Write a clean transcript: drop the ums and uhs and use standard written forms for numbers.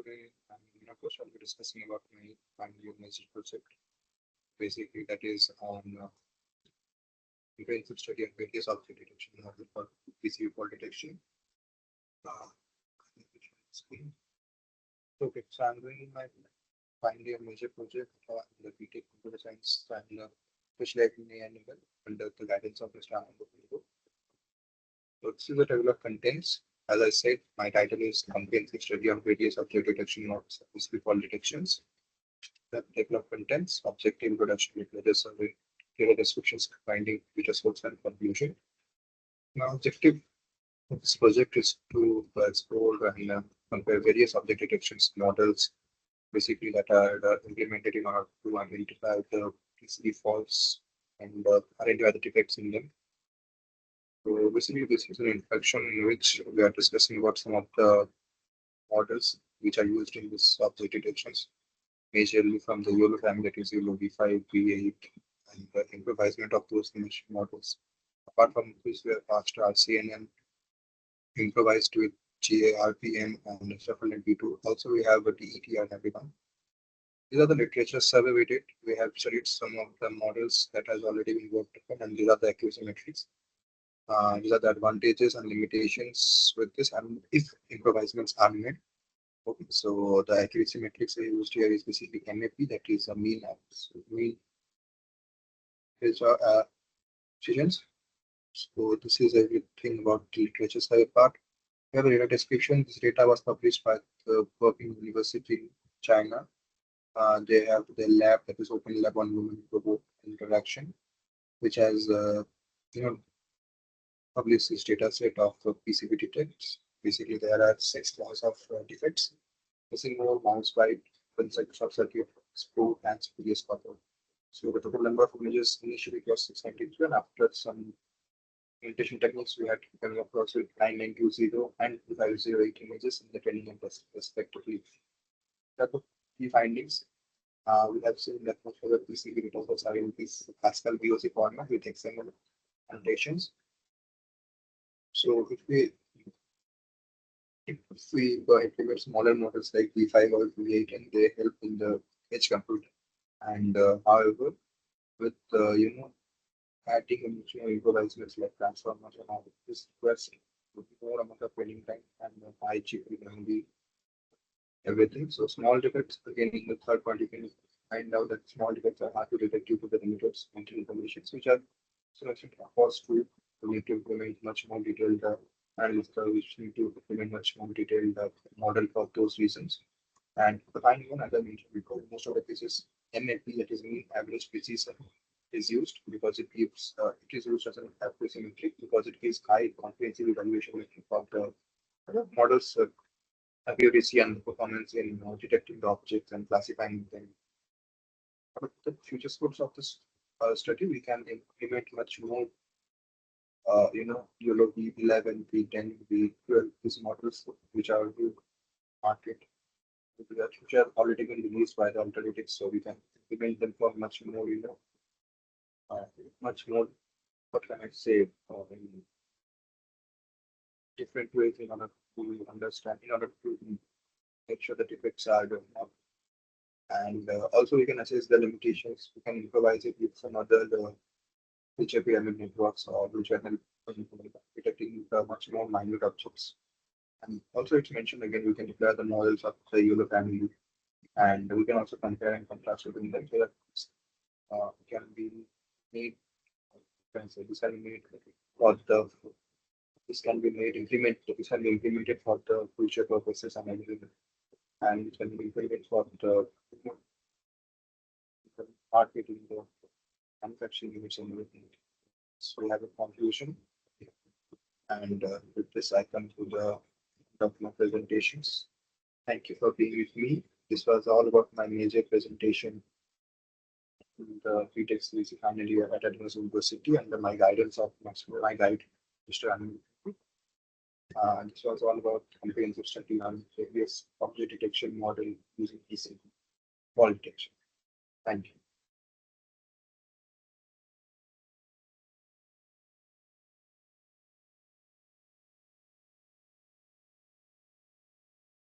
today first I'll be discussing about my final year major project. Basically, that is on comprehensive study of various object detection model for PCB fault detection. Uh, okay, so I'm doing my final year major project in the BTech Computer Science and specializing in AI under the guidance of Mr. Anand. So this is the table of contents. As I said, my title is Comprehensive Study of Various Object Detection Models, PCB fault detections. The table of contents, objective introduction, literature survey, clear descriptions, finding, feature source, and conclusion. Now, objective of this project is to explore and compare various object detections models, basically that are implemented in order to identify the PCB faults and identify the defects in them. So basically, this is an introduction in which we are discussing about some of the models which are used in this object detections, majorly from the YOLO family, that is YOLO V5, V8, and the improvisement of those image models. Apart from this, we have passed RCNN, improvised with GARPM and shuffled in V2. Also, we have a DET and everyone. These are the literature survey we did. We have studied some of the models that has already been worked upon, and these are the accuracy metrics. These are the advantages and limitations with this, and if improvisements are made. Okay, so the accuracy metrics I used here is basically MAP, that is a mean precisions. So this is everything about the literature survey part. We have a data description. This data was published by the Peking University in China. They have the lab, that is Open Lab on Human Robot Interaction, which has published this data set of PCB defects. Basically, there are 6 class of defects: missing more, mouse byte, short circuit, screw, and spurious copper. So the total number of images initially was 692, and after some imitation techniques, we had come across with 9920 and 508 images in the training and test respectively. That the key findings. We have seen that most of the PCB data are in this Pascal VOC format with XML annotations. So if we implement smaller models like V5 or V8, and they help in the edge compute. And however, with adding improvisements like transformers and all, this requires more amount of training time and high GPU memory, everything. So small defects, again, in the third part, you can find out that small defects are hard to detect due to the limited mental informations, which are selection cost to need to implement much more detailed analysis, which need to implement much more detailed model for those reasons. And the final one, as I mentioned before, most of the cases, MAP, that is mean average precision, is used because it gives it is used as an accuracy metric because it gives high comprehensive evaluation metric of the models accuracy and performance in detecting the objects and classifying them. But the future scopes of this study, we can implement much more YOLO V11, V10, V12, these models which are in market, which are already been released by the alternatives, so we can implement them for much more, much more, what can I say, in different ways in order to understand, in order to make sure the defects are done up. And also we can assess the limitations. We can improvise it with some other which pyramid networks or which are detecting much more minute objects. And also it's mentioned again, we can declare the models of the YOLO family, and we can also compare and contrast between them so that can be made, can say this can be made for the this can be made implement this can be implemented for the future purposes and everything, and it can be implemented for the marketing, the manufacturing units and everything. So we have a conclusion, and with this I come to the end of my presentations. Thank you for being with me. This was all about my major presentation in the BTech series final year at Advanced University under my guidance of my guide, Mr. Anand. This was all about comprehensive study on various object detection model using PCB fault detection. Thank you.